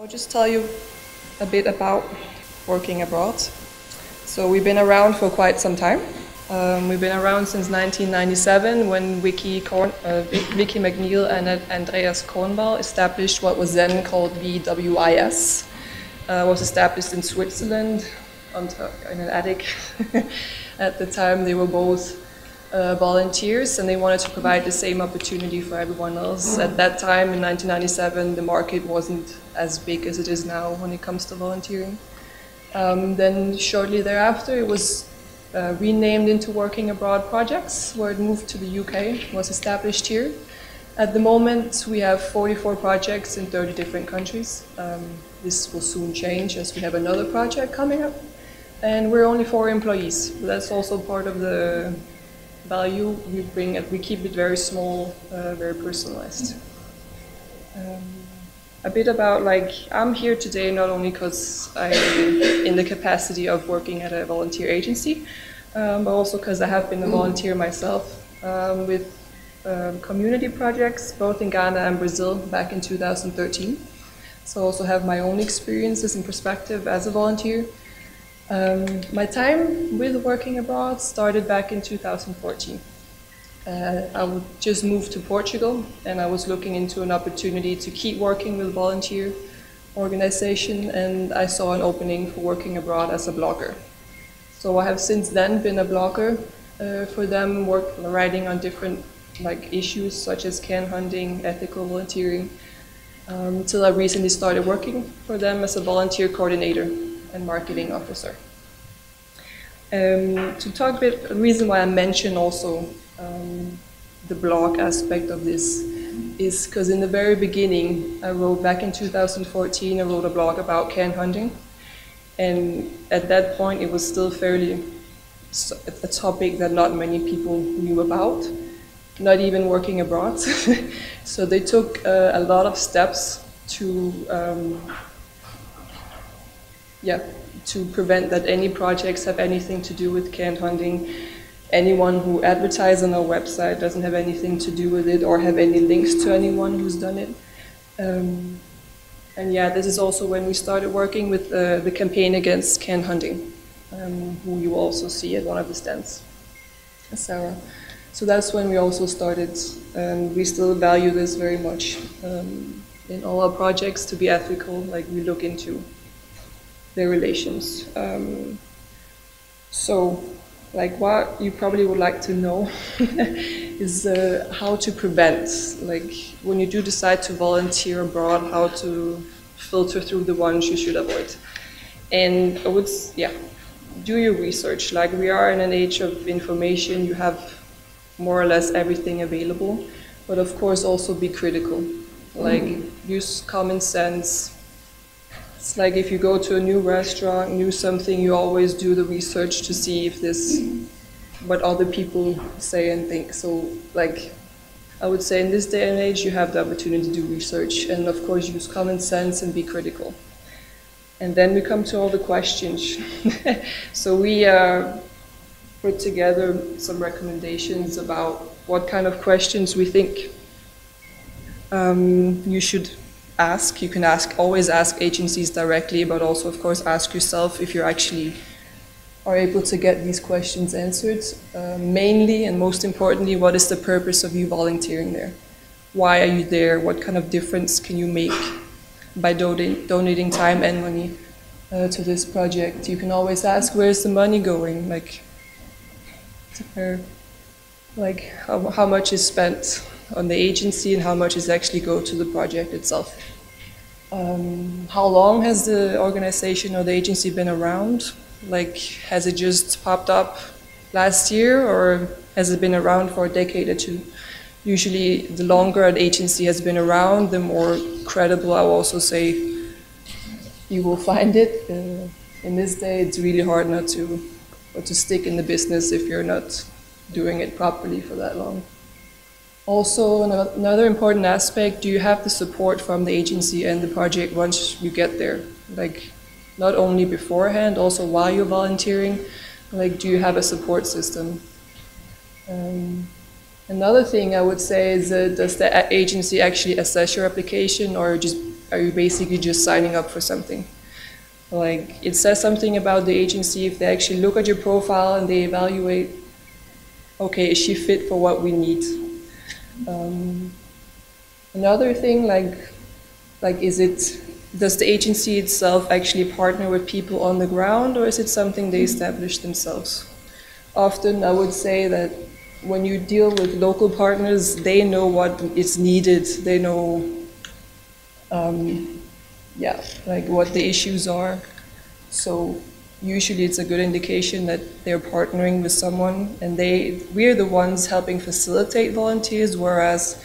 I'll just tell you a bit about Working Abroad. So we've been around for quite some time. We've been around since 1997 when Vicky McNeil and Andreas Kornball established what was then called VWIS. Was established in Switzerland in an attic. At the time they were both volunteers and they wanted to provide the same opportunity for everyone else. At that time in 1997 the market wasn't as big as it is now when it comes to volunteering. Then shortly thereafter it was renamed into Working Abroad Projects, where it moved to the UK, was established here. At the moment we have 44 projects in 30 different countries. This will soon change as we have another project coming up. And we're only 4 employees. That's also part of the value we bring. We keep it very small, very personalized. A bit about, I'm here today not only because I'm in the capacity of working at a volunteer agency, but also because I have been a volunteer myself with community projects both in Ghana and Brazil back in 2013. So I also have my own experiences and perspective as a volunteer. My time with Working Abroad started back in 2014. I would just move to Portugal and I was looking into an opportunity to keep working with volunteer organization, and I saw an opening for Working Abroad as a blogger. So I have since then been a blogger for them, writing on different issues such as can hunting, ethical volunteering, until I recently started working for them as a volunteer coordinator and marketing officer. To talk a bit, the reason why I mention also the blog aspect of this is because in the very beginning, I wrote back in 2014, I wrote a blog about can hunting. And at that point, it was still fairly a topic that not many people knew about, not even Working Abroad. So they took a lot of steps to prevent that any projects have anything to do with canned hunting. Anyone who advertises on our website doesn't have anything to do with it or have any links to anyone who's done it. And yeah, this is also when we started working with the campaign against canned hunting, who you also see at one of the stands, Sarah. So that's when we also started, and we still value this very much in all our projects to be ethical, we look into their relations. What you probably would like to know is how to prevent, when you do decide to volunteer abroad, how to filter through the ones you should avoid. And I would, do your research. We are in an age of information, you have more or less everything available, but of course also be critical. Use common sense. It's like if you go to a new restaurant, new something, you always do the research to see if what other people say and think. So I would say in this day and age, you have the opportunity to do research and of course use common sense and be critical. And then we come to all the questions. So we put together some recommendations about what kind of questions we think you should ask. You can always ask agencies directly, but also of course ask yourself if you actually are able to get these questions answered. Mainly and most importantly, what is the purpose of you volunteering there? Why are you there? What kind of difference can you make by donating time and money to this project? You can always ask, where's the money going? How much is spent on the agency and how much is actually go to the project itself. How long has the organization or the agency been around? Has it just popped up last year or has it been around for a decade or two? Usually the longer an agency has been around, the more credible I will also say you will find it. In this day it's really hard not to stick in the business if you're not doing it properly for that long. Also, another important aspect, do you have the support from the agency and the project once you get there? Not only beforehand, also while you're volunteering, do you have a support system? Another thing I would say is, does the agency actually assess your application or just are you basically just signing up for something? Like, it says something about the agency if they actually look at your profile and they evaluate, okay, is she fit for what we need? Another thing, does the agency itself actually partner with people on the ground, or is it something they establish themselves? Often I would say that when you deal with local partners, they know what is needed, they know what the issues are. So usually it's a good indication that they're partnering with someone, and we're the ones helping facilitate volunteers, whereas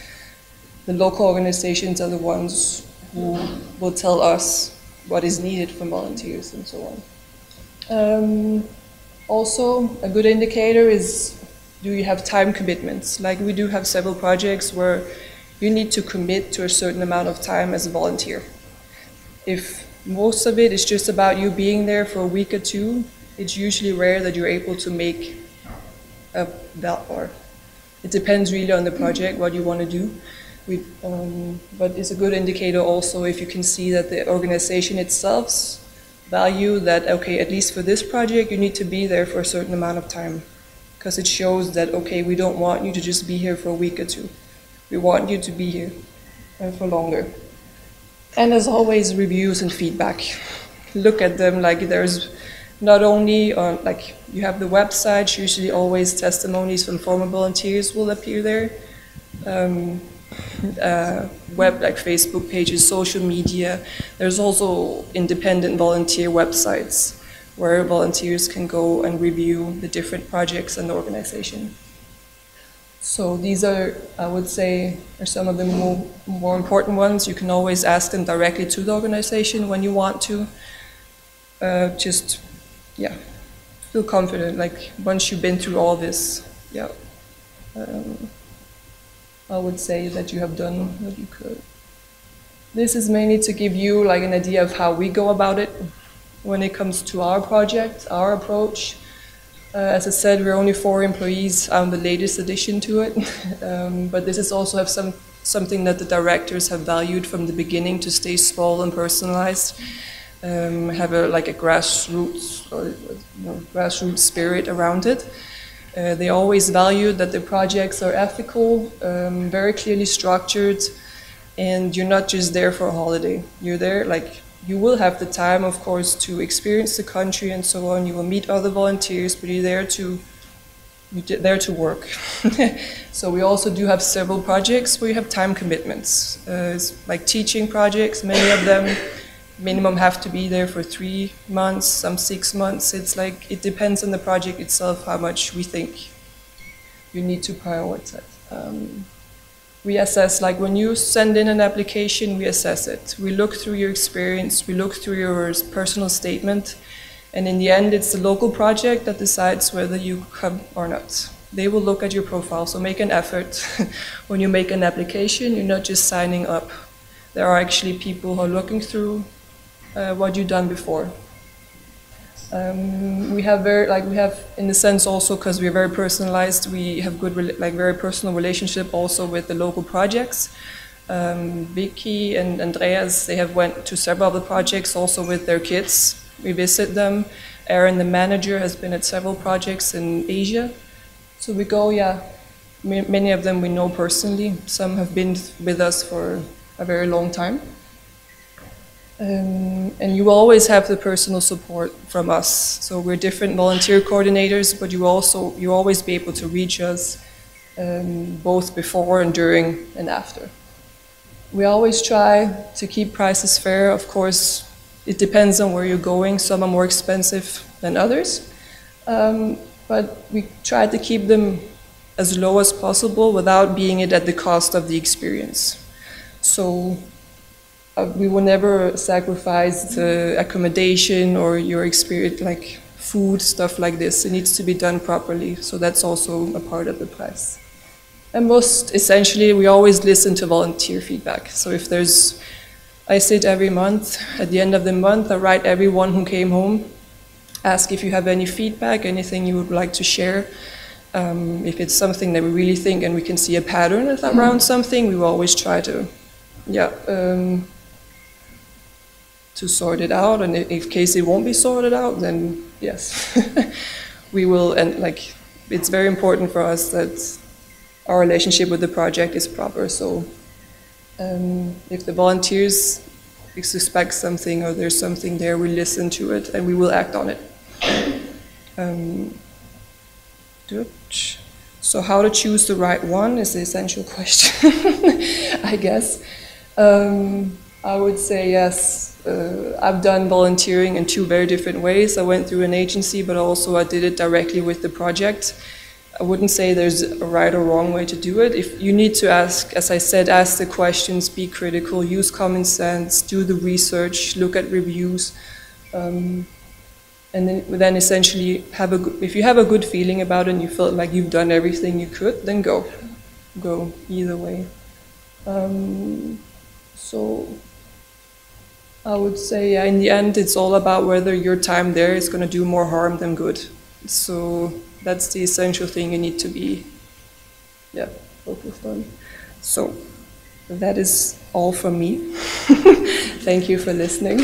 the local organizations are the ones who will tell us what is needed from volunteers and so on. Also, a good indicator is, do you have time commitments? Like, we do have several projects where you need to commit to a certain amount of time as a volunteer. If most of it is just about you being there for a week or two, it's usually rare that you're able to make or it depends really on the project, what you want to do. But it's a good indicator also if you can see that the organization itself value that, okay, at least for this project, you need to be there for a certain amount of time. Because it shows that, okay, we don't want you to just be here for a week or two. We want you to be here for longer. And as always, reviews and feedback. Look at them, like there's not only on, like you have the website, usually always testimonies from former volunteers will appear there. Like Facebook pages, social media. There's also independent volunteer websites where volunteers can go and review the different projects and the organization. So these are, I would say, are some of the more important ones. You can always ask them directly to the organization when you want to. Feel confident, like once you've been through all this, I would say that you have done what you could. This is mainly to give you like an idea of how we go about it when it comes to our project, our approach. As I said, we're only 4 employees. I'm the latest addition to it, but this is also something that the directors have valued from the beginning, to stay small and personalized, have a grassroots spirit around it. They always value that the projects are ethical, very clearly structured, and you're not just there for a holiday. You're there, like, you will have the time, of course, to experience the country and so on. You will meet other volunteers, but you're there to work. So we also do have several projects where you have time commitments, like teaching projects. Many of them minimum have to be there for 3 months, some 6 months. It's like, it depends on the project itself how much we think you need to prioritize. We assess, like when you send in an application, we assess it. We look through your experience, we look through your personal statement, and in the end it's the local project that decides whether you come or not. They will look at your profile, so make an effort. When you make an application, you're not just signing up. There are actually people who are looking through what you've done before. We have in the sense also, because we're very personalized, we have good, very personal relationship also with the local projects. Vicky and Andreas, they have went to several other projects also with their kids. We visit them. Aaron, the manager, has been at several projects in Asia. So we go, many of them we know personally. Some have been with us for a very long time. And you always have the personal support from us. So we're different volunteer coordinators, but you always be able to reach us both before and during and after. We always try to keep prices fair. Of course, it depends on where you're going. Some are more expensive than others. But we try to keep them as low as possible without being at the cost of the experience. So we will never sacrifice the accommodation or your experience, like food, stuff like this. It needs to be done properly, so that's also a part of the price. And most essentially, we always listen to volunteer feedback. So if I sit every month, at the end of the month, I write everyone who came home, ask if you have any feedback, anything you would like to share. If it's something that we really think and we can see a pattern around something, we will always try to, sort it out, and in case it won't be sorted out, then yes, we will. And like, it's very important for us that our relationship with the project is proper. So if the volunteers suspect something or there's something there, we listen to it and we will act on it. So how to choose the right one is the essential question, I guess. I would say yes. I've done volunteering in 2 very different ways. I went through an agency, but also I did it directly with the project. I wouldn't say there's a right or wrong way to do it. If you need to ask, as I said, ask the questions, be critical, use common sense, do the research, look at reviews, and then essentially if you have a good feeling about it and you feel like you've done everything you could, then go either way. So I would say, yeah, in the end, it's all about whether your time there is going to do more harm than good. So that's the essential thing you need to be, focused on. So that is all from me. Thank you for listening.